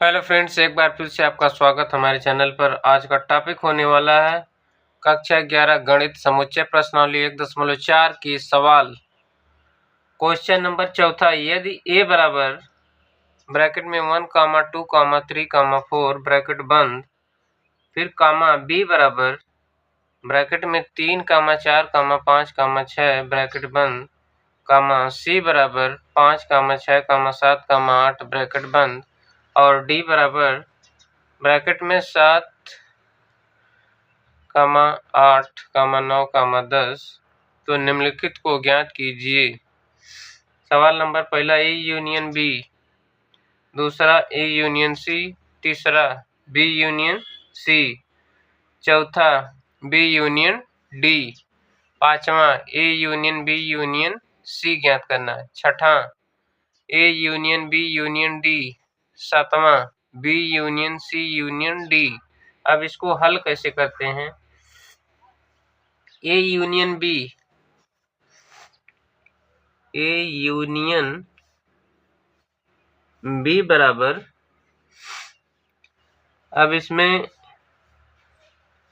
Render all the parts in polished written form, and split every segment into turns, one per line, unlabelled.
Hello friends, एक बार फिर से आपका स्वागत हमारे चैनल पर। आज का टॉपिक होने वाला है कक्षा 11 गणित समुच्चय प्रश्नावली 1.4 की सवाल। क्वेश्चन नंबर चौथा, यदि a बराबर ब्रैकेट में 1, 2, 3, 4 ब्रैकेट बंद, फिर कामा b बराबर ब्रैकेट में 3, 4, 5, 6 ब्रैकेट बंद, कामा c बराबर 5, 6, 7, 8 ब्रैकेट बंद और d बराबर ब्रैकेट में 7, 8, 9, 10, तो निम्नलिखित को ज्ञात कीजिए। सवाल नंबर पहला, ए यूनियन बी, दूसरा ए यूनियन सी, तीसरा बी यूनियन सी, चौथा बी यूनियन डी, पांचवा A union B union C ज्ञात करना है, छठा A union B union D, सातवां B union C union D. अब इसको हल कैसे करते हैं? A union B, A union B बराबर, अब इसमें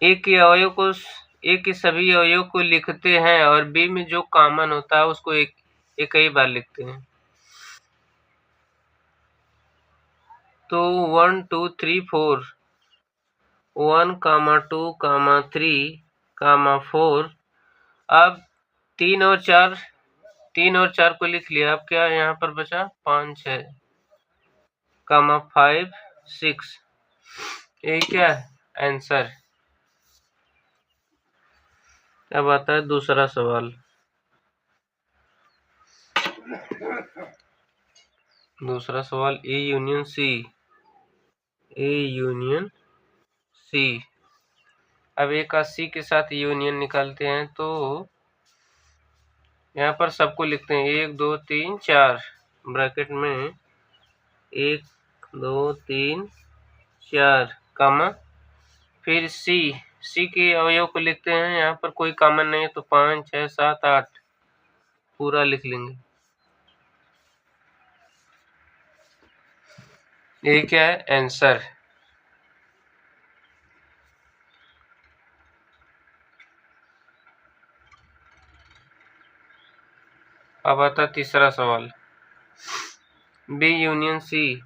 ए के अवयव को, ए के सभी अवयव को लिखते हैं और बी में जो कॉमन होता है उसको एक ही बार लिखते हैं। तो 1, 2, 3, 4, 1, 2, 3, 4, अब 3 और 4 को लिख लिया। अब क्या यहाँ पर बचा? 5, 6, 5, 6, ये क्या है आंसर। अब आता है दूसरा सवाल। दूसरा सवाल, A union C, A union C. अब ए का सी के साथ यूनियन निकालते हैं, तो यहाँ पर सबको लिखते हैं 1, 2, 3, 4 ब्रैकेट में 1, 2, 3, 4 कामा, फिर सी के अवयव को लिखते हैं। यहाँ पर कोई कॉमन नहीं है तो 5, 6, 7, 8 पूरा लिख लेंगे। ये क्या है आंसर। अब आता तीसरा सवाल, B union C,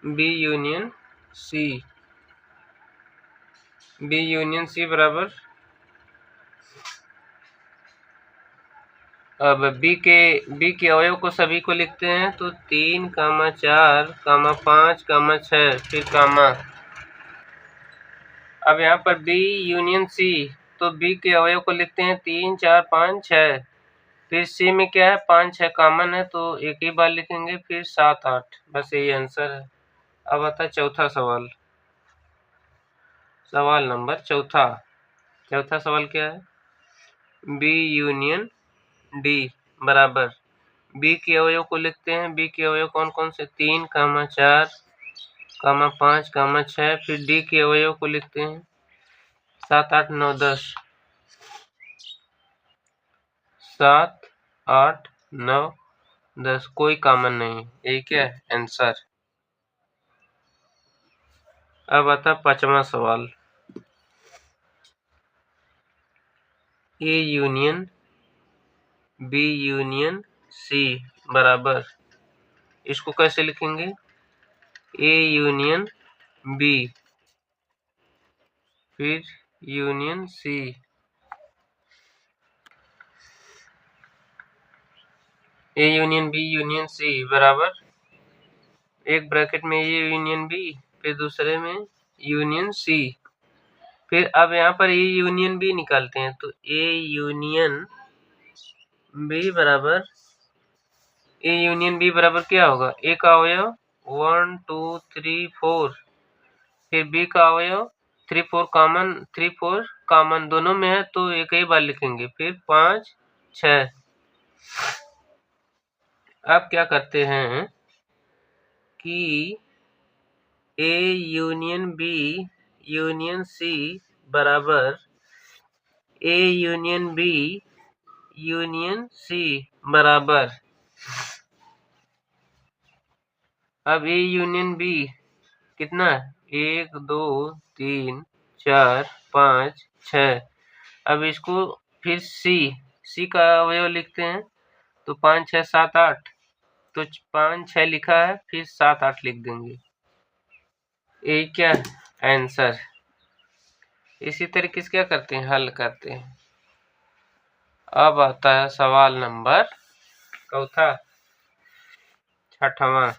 B union C, B union C बराबर, अब बी के अवयव को सभी को लिखते हैं, तो 3, 4, 5, 6 फिर कामा। अब यहाँ पर बी यूनियन सी, तो बी के अवयव को लिखते हैं 3, 4, 5, 6, फिर सी में क्या है 5, 6 कॉमन है तो एक ही बार लिखेंगे, फिर 7, 8, बस यही आंसर है। अब आता है चौथा सवाल। सवाल नंबर चौथा सवाल क्या है? बी यूनियन डी बराबर, बी के अवयव को लिखते हैं। बी के अवयव कौन कौन से? 3, 4, 5, 6, फिर डी के अवयव को लिखते हैं 7, 8, 9, 10, 7, 8, 9, 10 कोई कॉमन नहीं, यही क्या है आंसर। अब आता पांचवा सवाल, A union B union C बराबर, इसको कैसे लिखेंगे? ए यूनियन बी फिर union C, A union B union C बराबर, एक ब्रैकेट में ए यूनियन बी, फिर दूसरे में यूनियन सी, फिर अब यहाँ पर ए यूनियन बी निकालते हैं, तो ए यूनियन बी बराबर, ए यूनियन बी बराबर क्या होगा? ए का अवयव 1, 2, 3, 4, फिर बी का अवयव 3, 4 कॉमन दोनों में है तो एक ही बार लिखेंगे, फिर 5, 6। अब क्या करते हैं कि A union B union C बराबर, A union B union C बराबर, अब ए यूनियन बी कितना है? 1 2 3 4 5 6। अब इसको फिर सी का अवयव लिखते हैं तो 5 6 7 8। तो 5 6 लिखा है, फिर 7 8 लिख देंगे। ये क्या आंसर। इसी तरीके से क्या करते हैं, हल करते हैं। अब आता है सवाल नंबर चौथा, छठवां।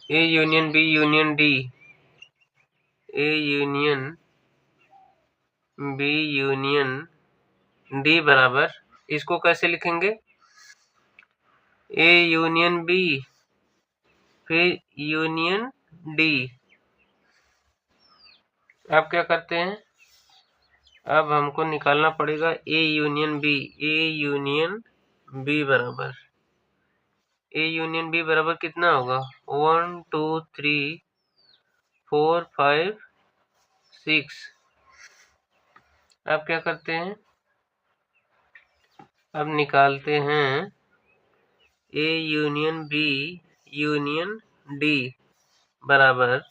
A union B union D, A union B union D बराबर, इसको कैसे लिखेंगे? ए यूनियन बी फिर यूनियन डी। अब क्या करते हैं, अब हमको निकालना पड़ेगा A union B. A union B बराबर, ए यूनियन बी बराबर कितना होगा? 1 2 3 4 5 6। अब क्या करते हैं, अब निकालते हैं A union B union D बराबर,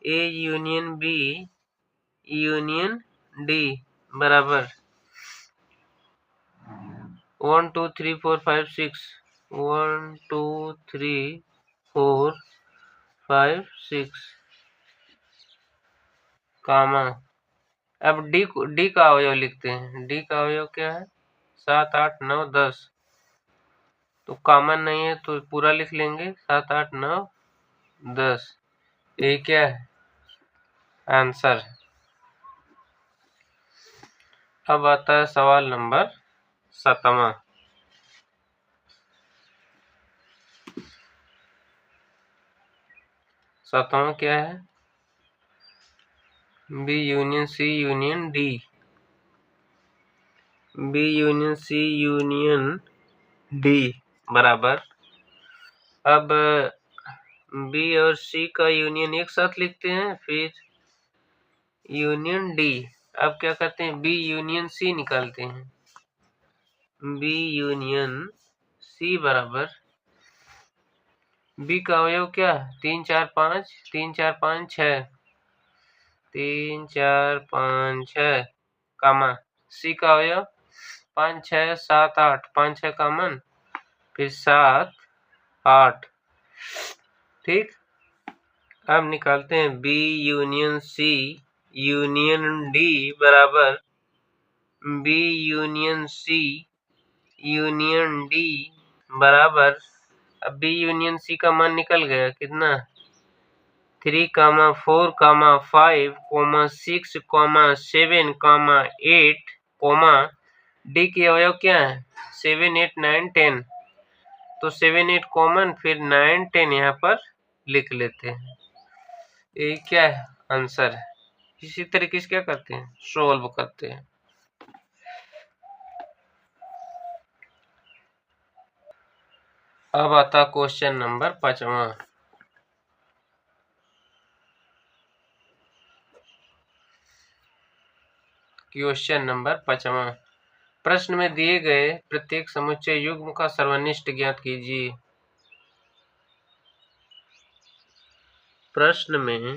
A union B union D बराबर 1 2 3 4 5 6। 1 2 3 4 5 6 कामा। अब डी का अवयव लिखते हैं। डी का अवयव क्या है? 7 8 9 10। तो कॉमन नहीं है तो पूरा लिख लेंगे, 7 8 9 10। ये क्या है आंसर। अब आता है सवाल नंबर 7वां। सातवां क्या है? B union C union D, B union C union D बराबर, अब बी और सी का यूनियन एक साथ लिखते हैं, फिर यूनियन डी। अब क्या करते हैं, बी यूनियन सी निकालते हैं। बी यूनियन सी बराबर, बी का अवयव क्या? 3 4 5, 3 4 5 6, 3 4 5 6 कामा। सी का अवयव 5 6 7 8, 5 6 कॉमन, फिर 7 8। ठीक। अब निकालते हैं B union C union D बराबर, B union C union D बराबर, अब बी यूनियन सी का मान निकल गया कितना? 3 4 5 6 7 8 डी के अवयव क्या है? 7 8 9 10। तो 7 8 कॉमन, फिर 9 10 यहाँ पर लिख लेते हैं। ये क्या है आंसर है। इसी तरीके से क्या करते हैं, सोल्व करते हैं। अब आता क्वेश्चन नंबर 5वां। क्वेश्चन नंबर 5वां, प्रश्न में दिए गए प्रत्येक समुच्चय युग्म का सर्वनिष्ठ ज्ञात कीजिए। प्रश्न में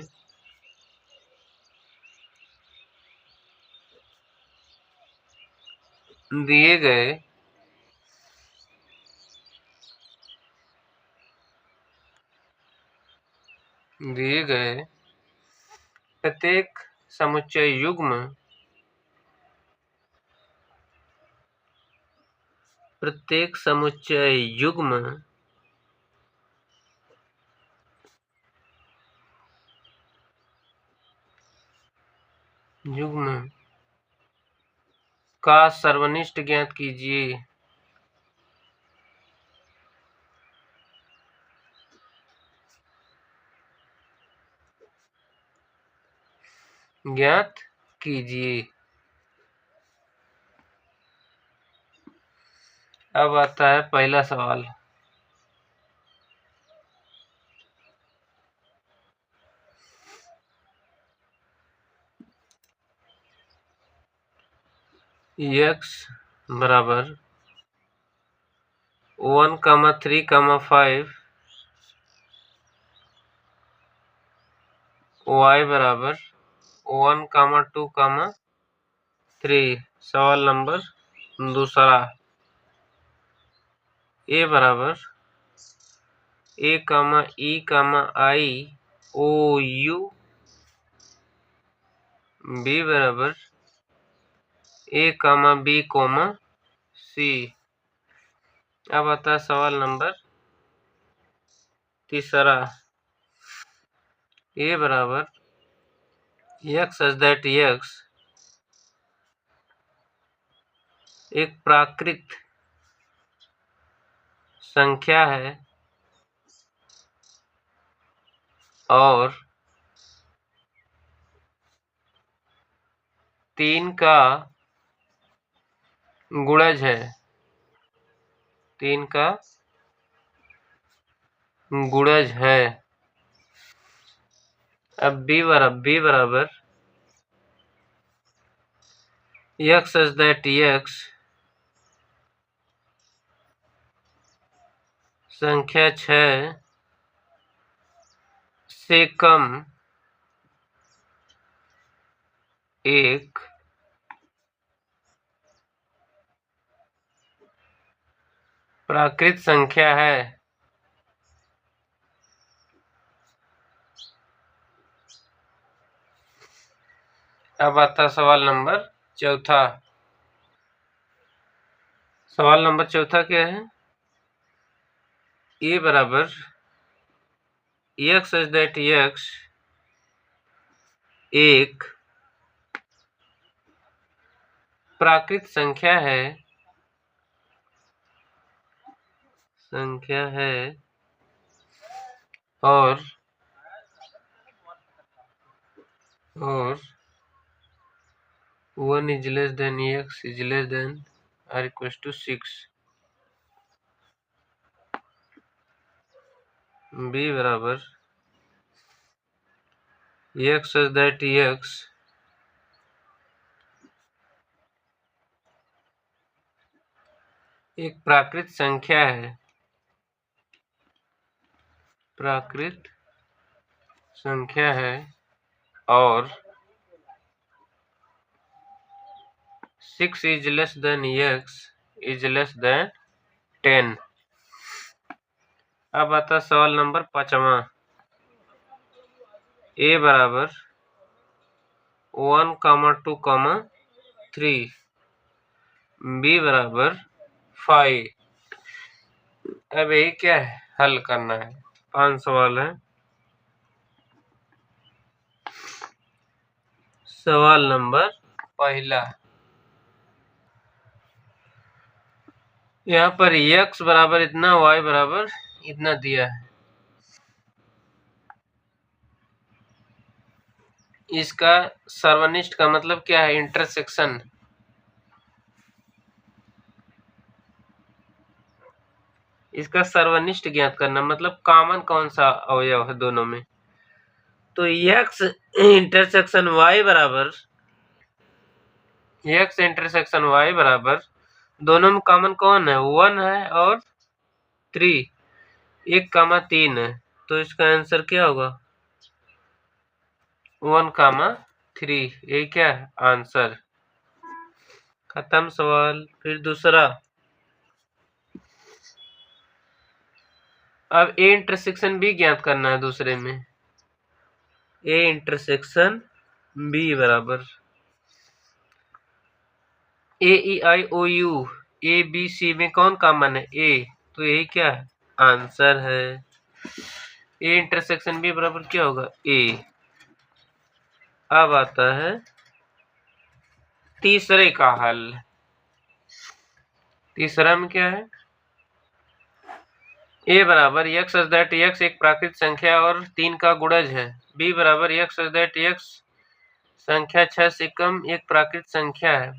दिए गए प्रत्येक समुच्चय युग्म का सर्वनिष्ठ ज्ञात कीजिए। ज्ञात कीजिए। अब आता है पहला सवाल। x बराबर 1, 3, 5, y बराबर 1, 2, 3। सवाल नंबर दूसरा, a बराबर a, e, i, o, u, b बराबर a, b, c। अब आता है सवाल नंबर तीसरा, a बराबर x such that x एक प्राकृत संख्या है और 3 का गुणज है। 3 का गुणज है। अब b बराबर x such that x संख्या 6 से कम एक प्राकृत संख्या है। अब आता सवाल नंबर चौथा। सवाल नंबर चौथा क्या है? a बराबर x such that x एक प्राकृत संख्या है और 1 is less than x is less than or equals to 6। b बराबर x such that x एक प्राकृत संख्या है और 6 is less than x is less than 10। अब आता सवाल नंबर पांचवा, a बराबर 1, 2, 3, b बराबर 5। अब यही क्या है? हल करना है। 5 सवाल है। सवाल नंबर पहला, यहाँ पर x बराबर इतना, y बराबर इतना दिया है। इसका सर्वनिष्ठ का मतलब क्या है? इंटरसेक्शन। इसका सर्वनिष्ठ ज्ञात करना मतलब कॉमन कौन सा अवयव है दोनों में। तो x इंटरसेक्शन y बराबर दोनों में कॉमन कौन है? 1 है और 3, 1, 3 है। तो इसका आंसर क्या होगा? 1, 3। ये क्या है? आंसर। खत्म सवाल। फिर दूसरा, अब ए इंटरसेक्शन बी ज्ञात करना है दूसरे में। ए इंटरसेक्शन बी बराबर ए, ई, आई, ओ, यू, ए, बी, सी में कौन कॉमन है? ए। तो यही क्या है? आंसर है। ए इंटरसेक्शन बी बराबर क्या होगा? ए। अब आता है तीसरे का हल। तीसरा में क्या है? a बराबर x such that x एक प्राकृत संख्या और 3 का गुणज है। b बराबर x such that x संख्या 6 से कम एक प्राकृत संख्या है।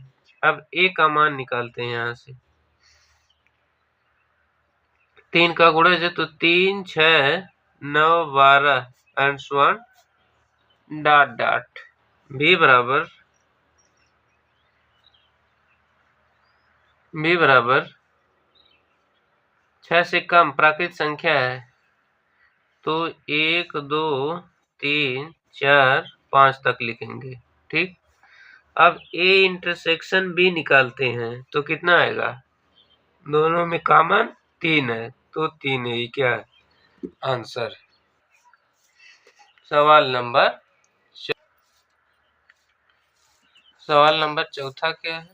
अब a का मान निकालते हैं। यहाँ से 3 का गुणज है तो 3, 6, 9, 12 and so on dot dot. b बराबर बी बराबर 6 से कम प्राकृत संख्या है तो 1 2 3 4 5 तक लिखेंगे। ठीक, अब ए इंटरसेक्शन बी निकालते हैं तो कितना आएगा? दोनों में कॉमन 3 है तो 3 है, क्या है आंसर। सवाल नंबर चौथा क्या है?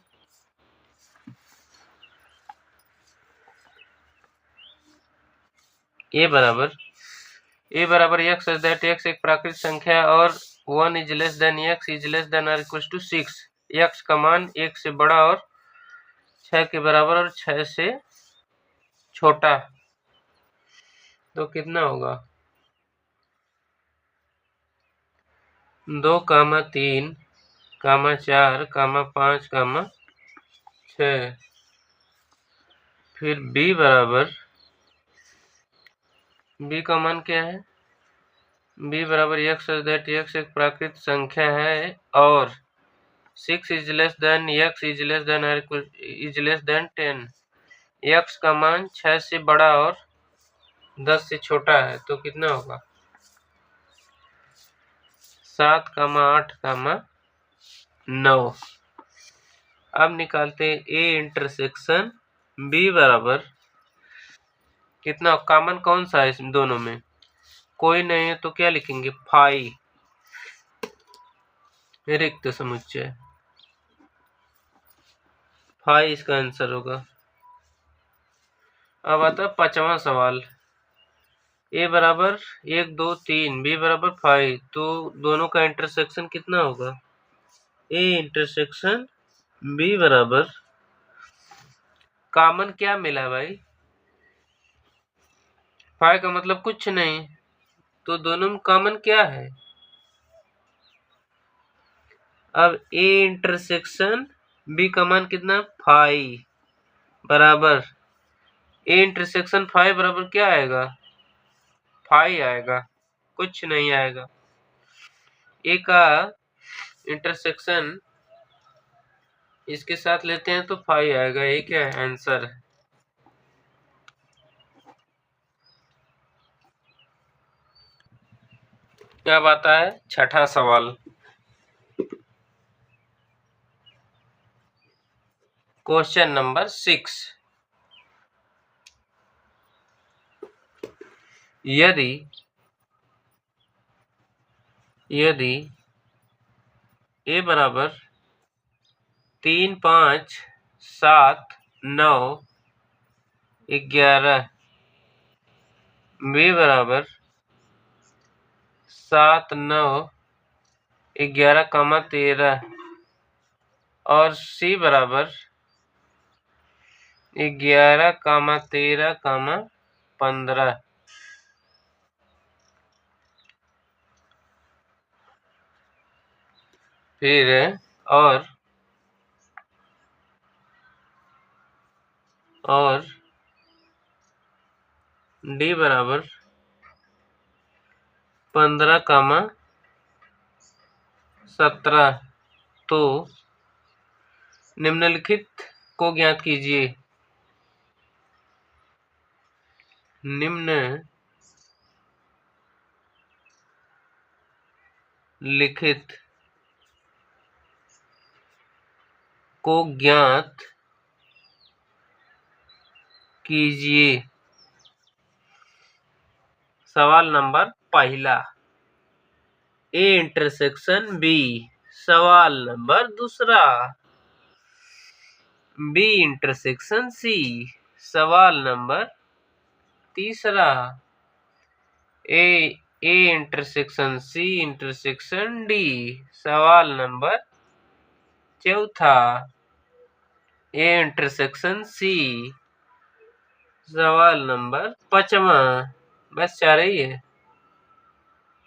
ए बराबर एक्स दैट एक्स एक प्राकृत संख्या और 1 is less than x is less than और इक्वल टू 6। एक्स का मान 1 से बड़ा और 6 के बराबर और 6 से छोटा, तो कितना होगा? 2, 3, 4, 5, 6। फिर बी का मान क्या है? बी बराबर एक्स दैट एक्स एक प्राकृत संख्या है और 6 is less than x is less than और इज लेस देन 10। एक्स का मान 6 से बड़ा और 10 से छोटा है तो कितना होगा? 7, 8, 9। अब निकालते हैं ए इंटरसेक्शन बी बराबर कितना, कॉमन कौन सा है इस दोनों में? कोई नहीं है तो क्या लिखेंगे? फाई, रिक्त समुच्चय, फाई इसका आंसर होगा। अब आता है 5वां सवाल। ए बराबर 1 2 3 बी बराबर 5 तो दोनों का इंटरसेक्शन कितना होगा? ए इंटरसेक्शन बी बराबर कॉमन क्या मिला भाई? 5 का मतलब कुछ नहीं, तो दोनों में कॉमन क्या है? अब ए इंटरसेक्शन बी का मान कितना? 5 बराबर ए इंटरसेक्शन 5 बराबर क्या आएगा? 5 आएगा, कुछ नहीं आएगा। ए का इंटरसेक्शन इसके साथ लेते हैं तो 5 आएगा, ये क्या है आंसर है। अब आता है 6ठा सवाल। Question number 6। यदि ए बराबर 3 5 7 9 11 बी बराबर 7 9 11 13 और सी बराबर 11 13 15, फिर और डी बराबर 15, 17, तो निम्नलिखित को ज्ञात कीजिए। निम्नलिखित को ज्ञात कीजिए। सवाल नंबर पहला ए इंटरसेक्शन बी। सवाल नंबर दूसरा बी इंटरसेक्शन सी। सवाल नंबर तीसरा A intersection C intersection D. सवाल नंबर चौथा ए इंटरसेक्शन सी। सवाल नंबर 5वां, बस 4 ही है,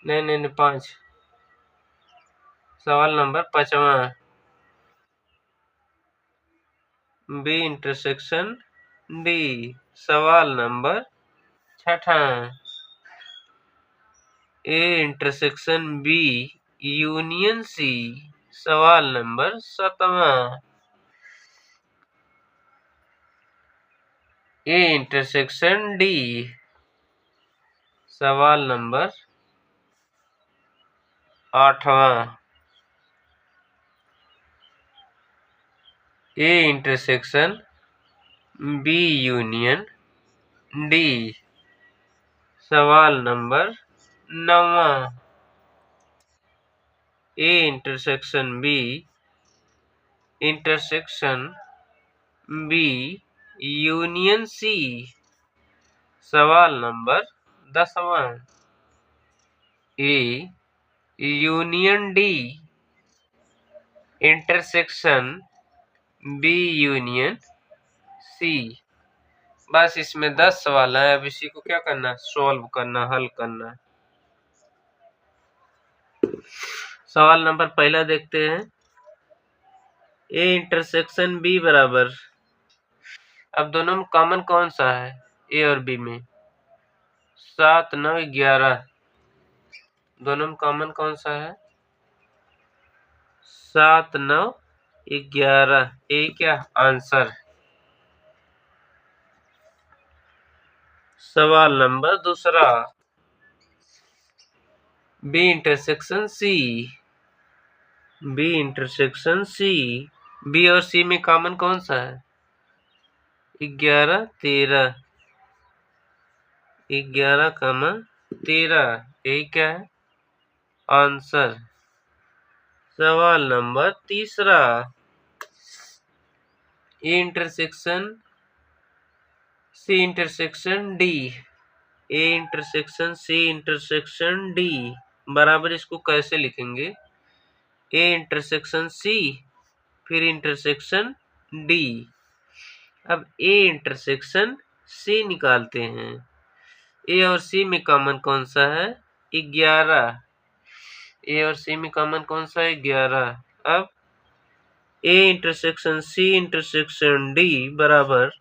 नहीं 5। सवाल नंबर 5वां बी इंटरसेक्शन डी। सवाल नंबर 6ठा A intersection B union C. सवाल नंबर 7वां ए इंटरसेक्शन डी। सवाल नंबर 8वां, A intersection B union D. सवाल नंबर 9वां, A intersection B intersection B union C. सवाल नंबर 10वां, A union D intersection B union C. बस इसमें 10 सवाल है। अब इसी को क्या करना है? सॉल्व करना, हल करना है। सवाल नंबर पहला देखते हैं। ए इंटरसेक्शन बी बराबर, अब दोनों में कॉमन कौन सा है? ए और बी में 7, 9, 11। दोनों में कॉमन कौन सा है? 7, 9, 11। ए क्या आंसर? सवाल नंबर दूसरा, B intersection C. B intersection C, B और सी में कॉमन कौन सा है? 11, 13। 11, 13। यही क्या है आंसर? सवाल नंबर तीसरा, A intersection C intersection D. A intersection C intersection D बराबर, इसको कैसे लिखेंगे? ए इंटरसेक्शन सी फिर इंटरसेक्शन डी। अब ए इंटरसेक्शन सी निकालते हैं। ए और सी में कॉमन कौन सा है? 11। ए और सी में कॉमन कौन सा है? 11। अब A intersection C intersection D बराबर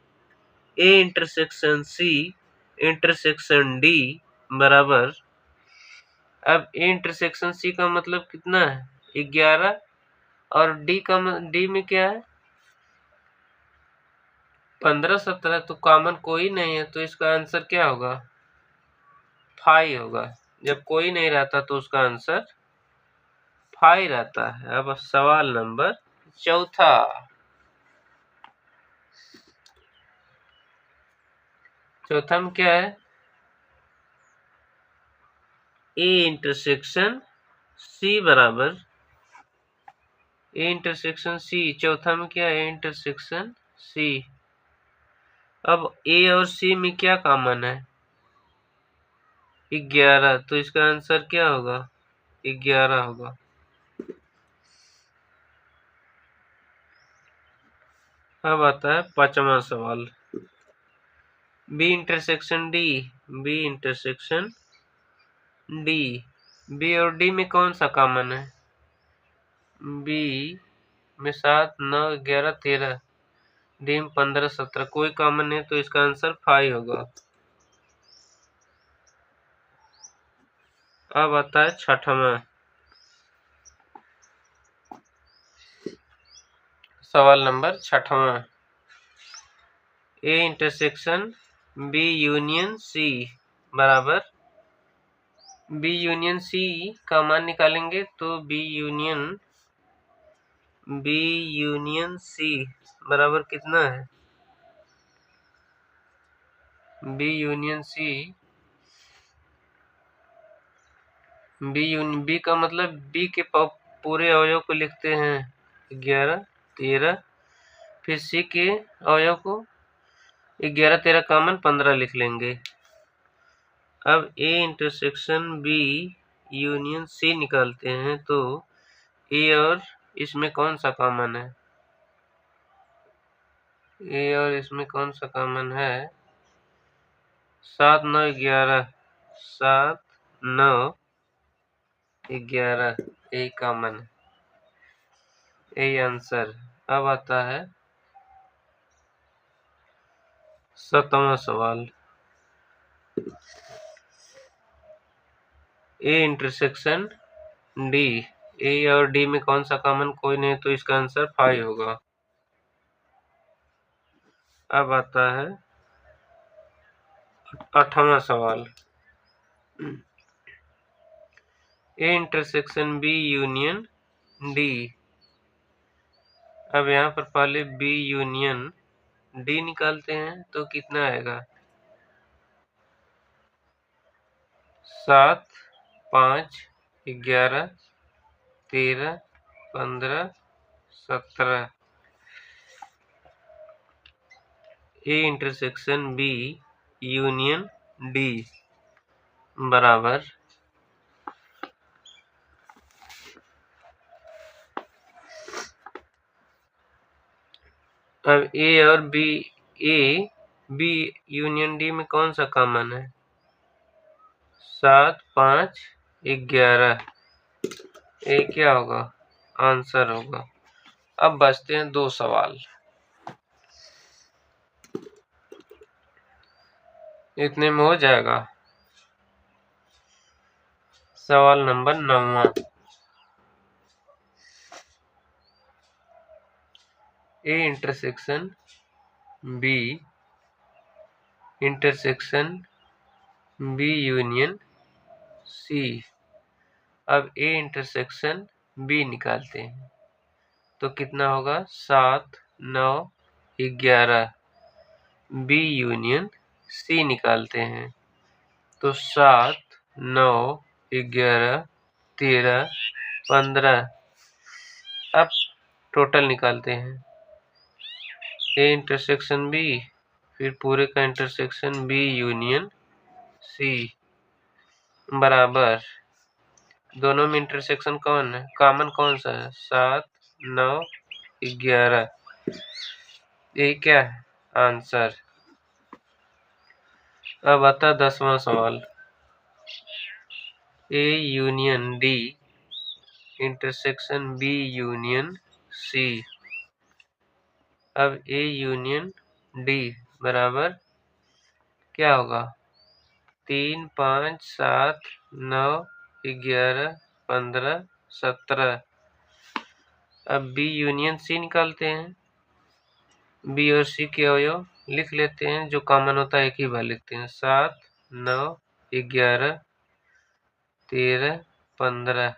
A intersection C intersection D बराबर, अब ए इंटरसेक्शन सी का मतलब कितना है? 11। और डी में क्या है? 15, 17। तो कॉमन कोई नहीं है, तो इसका आंसर क्या होगा? 5 होगा। जब कोई नहीं रहता तो उसका आंसर 5 रहता है। अब सवाल नंबर चौथा, चौथा में क्या है? ए इंटरसेक्शन सी बराबर, ए इंटरसेक्शन सी। चौथा में क्या है? A intersection C. अब ए और सी में क्या कॉमन है? 11। तो इसका आंसर क्या होगा? 11 होगा। अब आता है 5वां सवाल, B intersection D. B intersection D, B और डी में कौन सा कॉमन है? बी में 7, 9, 11, 13। डी में 15, 17। कोई कॉमन है, तो इसका आंसर 5 होगा। अब आता है 6वां सवाल नंबर 6वां, A intersection B union C बराबर, बी यूनियन सी का मान निकालेंगे तो बी यूनियन सी बराबर कितना है? बी यूनियन सी, बी का मतलब बी के पूरे अवयव को लिखते हैं 11, 13। फिर सी के अवयव को 11, 13 कॉमन 15 लिख लेंगे। अब A intersection B union C निकालते हैं तो ए और इसमें कौन सा कॉमन है? ए और इसमें कौन सा कॉमन है? 7, 9, 11। 7, 9, 11 यही कॉमन है, यही आंसर। अब आता है 7वां सवाल, ए इंटरसेक्शन डी। ए और डी में कौन सा कॉमन? कोई नहीं, तो इसका आंसर 5 होगा। अब आता है 8वां सवाल, A intersection B union D. अब यहाँ पर पहले बी यूनियन डी निकालते हैं तो कितना आएगा? 7, 5, 11, 13, 15, 17। A intersection B union D बराबर अब ए और B, A B union D में कौन सा कॉमन है? 7, 5, 11। ए क्या होगा? आंसर होगा। अब बचते हैं 2 सवाल। इतने में हो जाएगा। सवाल नंबर 9वां, A intersection B union C. अब ए इंटरसेक्शन बी निकालते हैं तो कितना होगा? 7, 9, 11। बी यूनियन सी निकालते हैं तो 7, 9, 11, 13, 15। अब टोटल निकालते हैं। ए इंटरसेक्शन बी, फिर पूरे का इंटरसेक्शन बी यूनियन सी बराबर, दोनों में इंटरसेक्शन कौन है? कॉमन कौन सा है? 7, 9, 11। ये क्या है? आंसर। अब आता 10वां सवाल, A union D intersection B union C. अब ए यूनियन डी बराबर क्या होगा? 3, 5, 7, 9, 11, 15, 17। अब बी यूनियन सी निकालते हैं। बी और सी के अवयव लिख लेते हैं, जो कॉमन होता है एक ही बार लिखते हैं। 7, 9, 11, 13, 15।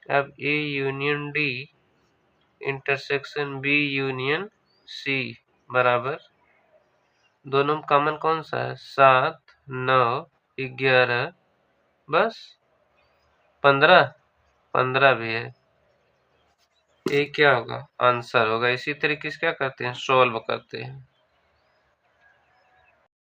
अब A union D intersection B union C बराबर, दोनों में कॉमन कौन सा है? 7, 9, 11, बस 15 भी है। ये क्या होगा? आंसर होगा। इसी तरीके से क्या करते हैं? सॉल्व करते हैं।